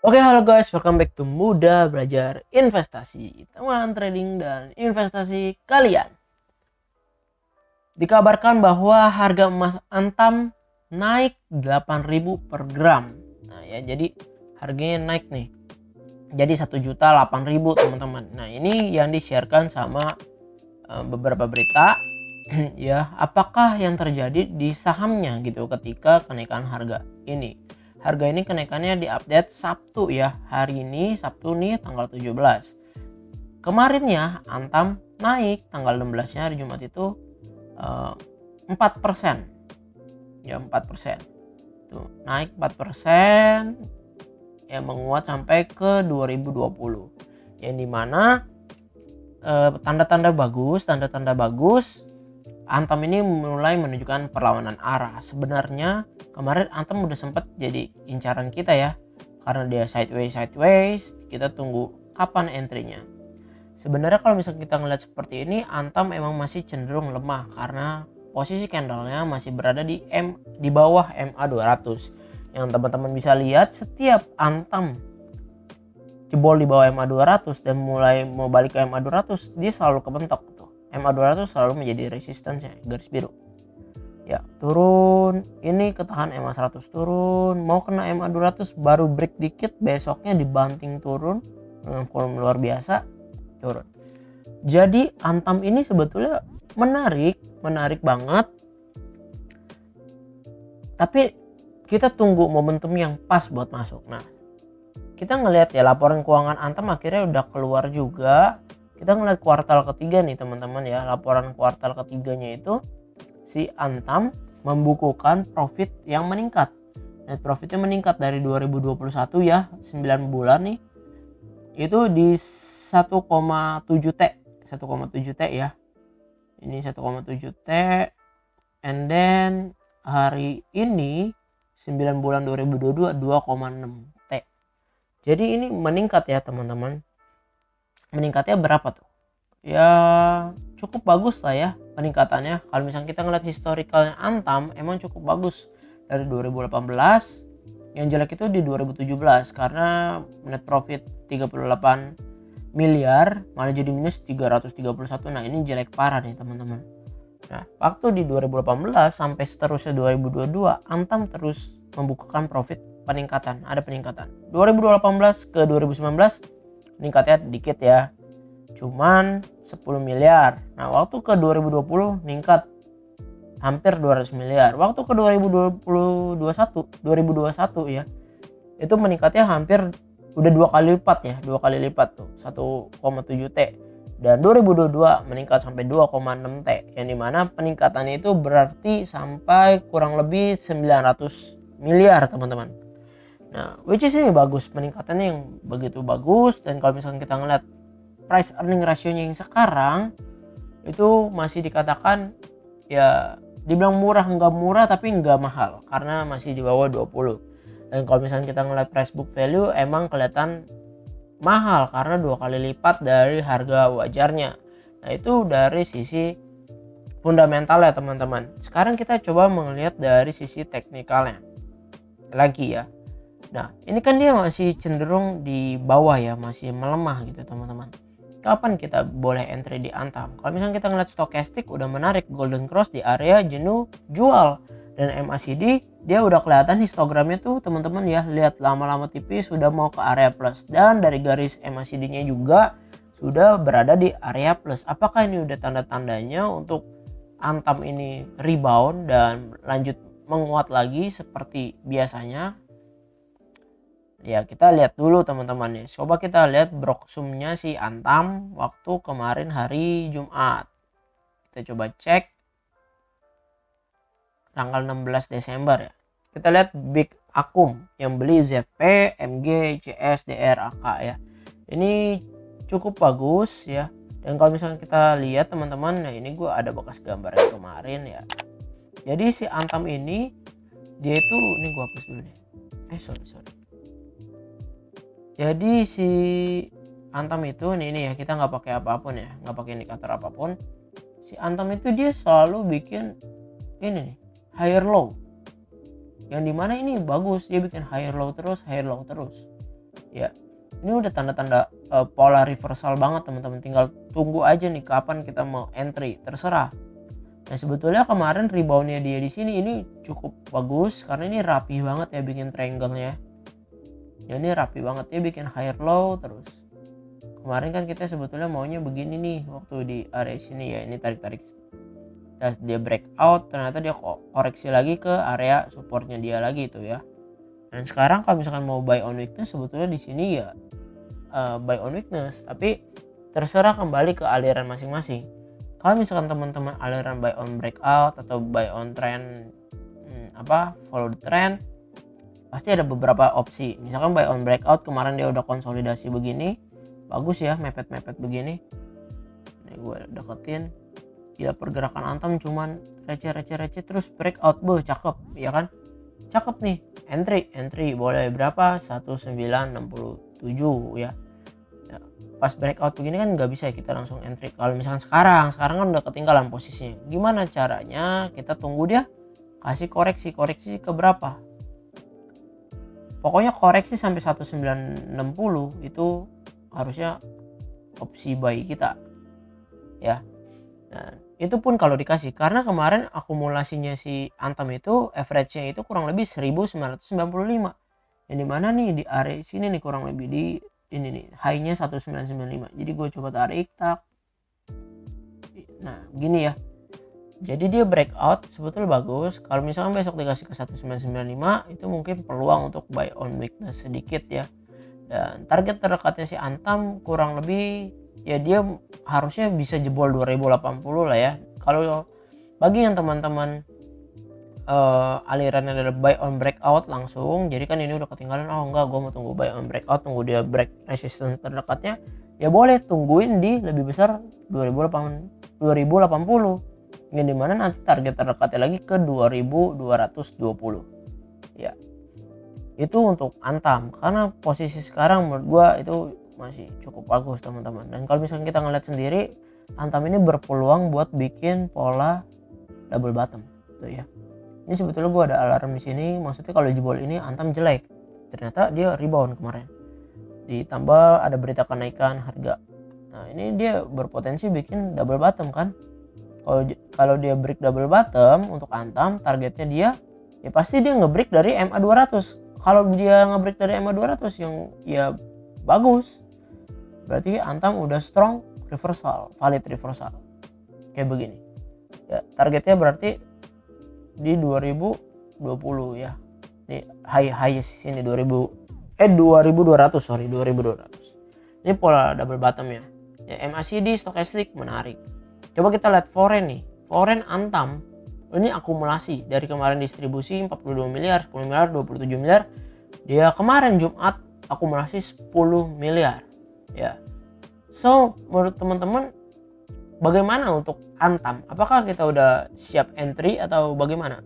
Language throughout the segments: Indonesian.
Oke, halo guys, welcome back to Muda Belajar Investasi, teman trading dan investasi kalian. Dikabarkan bahwa harga emas Antam naik 8.000 per gram. Nah ya, jadi harganya naik nih. Jadi 1.008.000 teman-teman. Nah ini yang di-sharekan sama beberapa berita. Ya, apakah yang terjadi di sahamnya gitu ketika kenaikan harga ini? Harga ini kenaikannya diupdate Sabtu ya. Hari ini Sabtu nih tanggal 17. Kemarin ya Antam naik tanggal 16-nya hari Jumat itu 4%. Ya 4%. Tuh, naik 4%, ya menguat sampai ke 2020. Yang dimana tanda-tanda bagus Antam ini mulai menunjukkan perlawanan arah. Sebenarnya kemarin Antam udah sempat jadi incaran kita ya, karena dia sideways, kita tunggu kapan entry-nya. Sebenarnya kalau misalnya kita ngeliat seperti ini, Antam emang masih cenderung lemah karena posisi candlenya masih berada di bawah MA 200. Yang teman-teman bisa lihat, setiap Antam jebol di bawah MA 200 dan mulai mau balik ke MA 200, dia selalu kebentok tuh. MA 200 selalu menjadi resistance-nya, garis biru. Ya, turun, ini ketahan MA 100 turun, mau kena MA 200 baru break dikit, besoknya dibanting turun dengan volume luar biasa, turun. Jadi Antam ini sebetulnya menarik banget. Tapi kita tunggu momentum yang pas buat masuk. Nah, kita ngelihat ya laporan keuangan Antam akhirnya udah keluar juga. Kita ngeliat kuartal ketiga nih teman-teman ya. Laporan kuartal ketiganya itu si Antam membukukan profit yang meningkat. Net profitnya meningkat dari 2021 ya, 9 bulan nih. Itu di 1,7 T. 1,7 T ya. Ini 1,7 T. And then hari ini 9 bulan 2022 2,6 T. Jadi ini meningkat ya teman-teman. Meningkatnya berapa tuh? Ya cukup bagus lah ya peningkatannya. Kalau misalnya kita ngeliat historicalnya Antam emang cukup bagus dari 2018. Yang jelek itu di 2017 karena net profit 38 miliar malah jadi minus 331. Nah ini jelek parah nih teman-teman. Nah waktu di 2018 sampai seterusnya 2022 Antam terus membukukan profit peningkatan. Ada peningkatan 2018 ke 2019 meningkatnya dikit ya, cuman 10 miliar. Nah waktu ke 2020 meningkat hampir 200 miliar. Waktu ke 2021 ya, itu meningkatnya hampir udah dua kali lipat tuh, 1,7 T. Dan 2022 meningkat sampai 2,6 T, yang dimana peningkatannya itu berarti sampai kurang lebih 900 miliar teman-teman. Nah, which is ini bagus, peningkatannya yang begitu bagus. Dan kalau misalnya kita ngeliat price earning ratio-nya yang sekarang itu masih dikatakan ya dibilang nggak murah tapi nggak mahal karena masih di bawah 20. Dan kalau misalnya kita ngeliat price book value emang kelihatan mahal karena 2 kali lipat dari harga wajarnya. Nah itu dari sisi fundamental ya teman-teman. Sekarang kita coba melihat dari sisi teknikalnya lagi ya. Nah ini kan dia masih cenderung di bawah ya, masih melemah gitu teman-teman. Kapan kita boleh entry di Antam? Kalau misalnya kita ngeliat stokastik udah menarik golden cross di area jenuh jual. Dan MACD dia udah kelihatan histogramnya tuh teman-teman ya. Lihat lama-lama tipis sudah mau ke area plus. Dan dari garis MACD nya juga sudah berada di area plus. Apakah ini udah tanda-tandanya untuk Antam ini rebound dan lanjut menguat lagi seperti biasanya? Ya kita lihat dulu teman-teman ya. Coba kita lihat broksumnya si Antam waktu kemarin hari Jumat. Kita coba cek tanggal 16 Desember ya. Kita lihat Big Akum yang beli ZP, MG, CS, DR, AK ya. Ini cukup bagus ya. Dan kalau misalnya kita lihat teman-teman, nah ini gue ada bekas gambar yang kemarin ya. Jadi si Antam ini dia itu, ini gue hapus dulu nih. Sorry. Jadi si Antam itu ini ya, kita nggak pakai apapun ya, nggak pakai indikator apapun. Si Antam itu dia selalu bikin ini nih, higher low. Yang dimana ini bagus, dia bikin higher low terus. Ya, ini udah tanda-tanda pola reversal banget teman-teman, tinggal tunggu aja nih kapan kita mau entry, terserah. Nah sebetulnya kemarin reboundnya dia di sini ini cukup bagus karena ini rapi banget ya bikin triangle-nya. Ya ini rapi banget, dia bikin higher low terus. Kemarin kan kita sebetulnya maunya begini nih waktu di area sini ya, ini tarik-tarik. Dia breakout, ternyata dia koreksi lagi ke area supportnya dia lagi itu ya. Dan sekarang kalau misalkan mau buy on weakness sebetulnya di sini ya buy on weakness, tapi terserah kembali ke aliran masing-masing. Kalau misalkan teman-teman aliran buy on breakout atau buy on trend follow the trend, pasti ada beberapa opsi. Misalkan buy on breakout kemarin dia udah konsolidasi begini, bagus ya, mepet-mepet begini. Ini gue deketin, gila pergerakan Antam cuman receh terus breakout, cakep ya kan, cakep nih. Entry boleh berapa, 1967 ya. Pas breakout begini kan nggak bisa kita langsung entry. Kalau misalkan sekarang kan udah ketinggalan posisinya. Gimana caranya? Kita tunggu dia kasih koreksi ke berapa, pokoknya koreksi sampai 1960 itu harusnya opsi buy kita ya. Nah, itu pun kalau dikasih, karena kemarin akumulasinya si Antam itu average-nya itu kurang lebih 1995, yang dimana nih di area sini nih kurang lebih di ini nih high-nya 1995. Jadi gue coba tarik tak, nah gini ya, jadi dia breakout sebetulnya bagus. Kalau misalkan besok dikasih ke 1995 itu mungkin peluang untuk buy on weakness sedikit ya. Dan target terdekatnya si Antam kurang lebih ya dia harusnya bisa jebol 2080 lah ya. Kalau bagi yang teman-teman alirannya adalah buy on breakout langsung, jadi kan ini udah ketinggalan, oh enggak gue mau tunggu buy on breakout, tunggu dia break resistance terdekatnya, ya boleh tungguin di lebih besar 2080, yang dimana nanti target terdekatnya lagi ke 2220 ya. Itu untuk Antam, karena posisi sekarang menurut gua itu masih cukup bagus teman-teman. Dan kalau misalnya kita ngeliat sendiri, Antam ini berpeluang buat bikin pola double bottom tuh ya. Ini sebetulnya gua ada alarm di sini, maksudnya kalau jebol ini Antam jelek, ternyata dia rebound kemarin, ditambah ada berita kenaikan harga. Nah ini dia berpotensi bikin double bottom kan. Kalau dia break double bottom untuk Antam, targetnya dia ya pasti dia ngebreak dari MA 200. Kalau dia ngebreak dari MA 200 yang ya bagus, berarti Antam udah strong reversal, valid reversal kayak begini ya. Targetnya berarti di 2020 ya, ini highest ini 2200. Ini pola double bottom ya MACD stochastic menarik. Coba kita lihat foreign nih, foreign Antam ini akumulasi dari kemarin distribusi 42 miliar, 10 miliar, 27 miliar. Dia kemarin Jumat akumulasi 10 miliar ya. So menurut teman-teman bagaimana untuk Antam? Apakah kita udah siap entry atau bagaimana?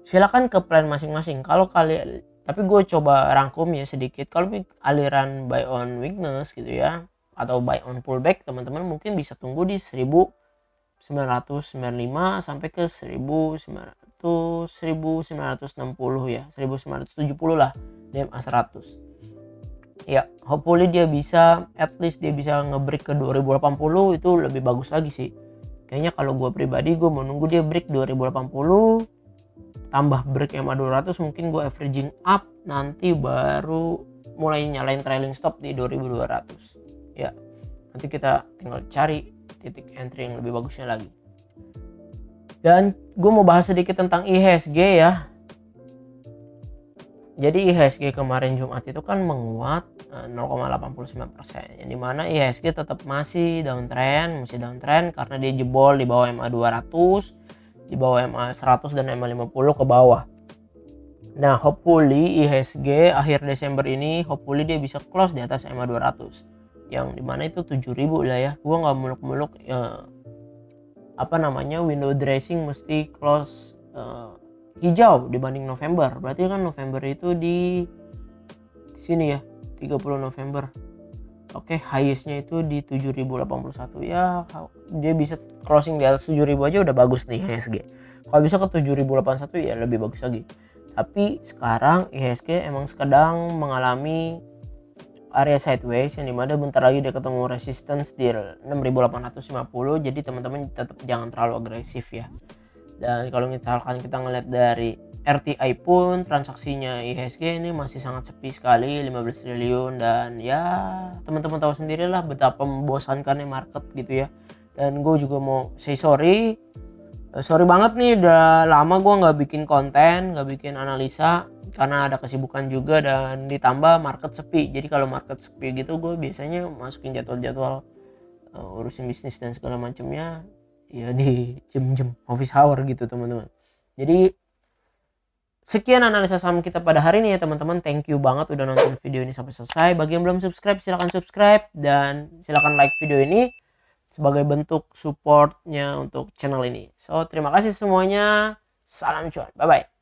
Silakan ke plan masing-masing. Kalau kalian, tapi gue coba rangkum ya sedikit. Kalau aliran buy on weakness gitu ya, atau buy on pullback, teman-teman mungkin bisa tunggu di 1995 sampai ke 1960 ya, 1970 lah DMA 100 ya. Hopefully dia bisa, at least dia bisa nge-break ke 2080, itu lebih bagus lagi sih kayaknya. Kalau gue pribadi gue mau nunggu dia break 2080 tambah break MA 200, mungkin gue averaging up, nanti baru mulai nyalain trailing stop di 2200 ya. Nanti kita tinggal cari titik entry yang lebih bagusnya lagi. Dan gue mau bahas sedikit tentang IHSG ya. Jadi IHSG kemarin Jumat itu kan menguat 0,89%, yang dimana IHSG tetap masih downtrend karena dia jebol di bawah MA 200, di bawah MA 100 dan MA 50 ke bawah. Nah hopefully IHSG akhir Desember ini hopefully dia bisa close di atas MA 200, yang dimana itu 7.000 lah ya. Gua nggak muluk-muluk window dressing mesti close hijau dibanding November. Berarti kan November itu di sini ya, 30 November. Oke, highestnya itu di 7.081 ya. Dia bisa closing di atas 7.000 aja udah bagus nih IHSG. Kalau bisa ke 7.081 ya lebih bagus lagi. Tapi sekarang IHSG emang sedang mengalami area sideways, yang dimana bentar lagi dia ketemu resistance di 6.850. Jadi teman-teman tetap jangan terlalu agresif ya. Dan kalau misalkan kita ngeliat dari RTI pun transaksinya IHSG ini masih sangat sepi sekali, 15 triliun, dan ya teman-teman tahu sendirilah betapa membosankannya market gitu ya. Dan gue juga mau say sorry banget nih, udah lama gue nggak bikin konten, nggak bikin analisa karena ada kesibukan juga dan ditambah market sepi. Jadi kalau market sepi gitu gue biasanya masukin jadwal-jadwal urusin bisnis dan segala macamnya ya di jam-jam office hour gitu teman-teman. Jadi sekian analisa saham kita pada hari ini ya teman-teman. Thank you banget udah nonton video ini sampai selesai. Bagi yang belum subscribe silahkan subscribe dan silahkan like video ini sebagai bentuk supportnya untuk channel ini. So terima kasih semuanya. Salam cuan. Bye bye.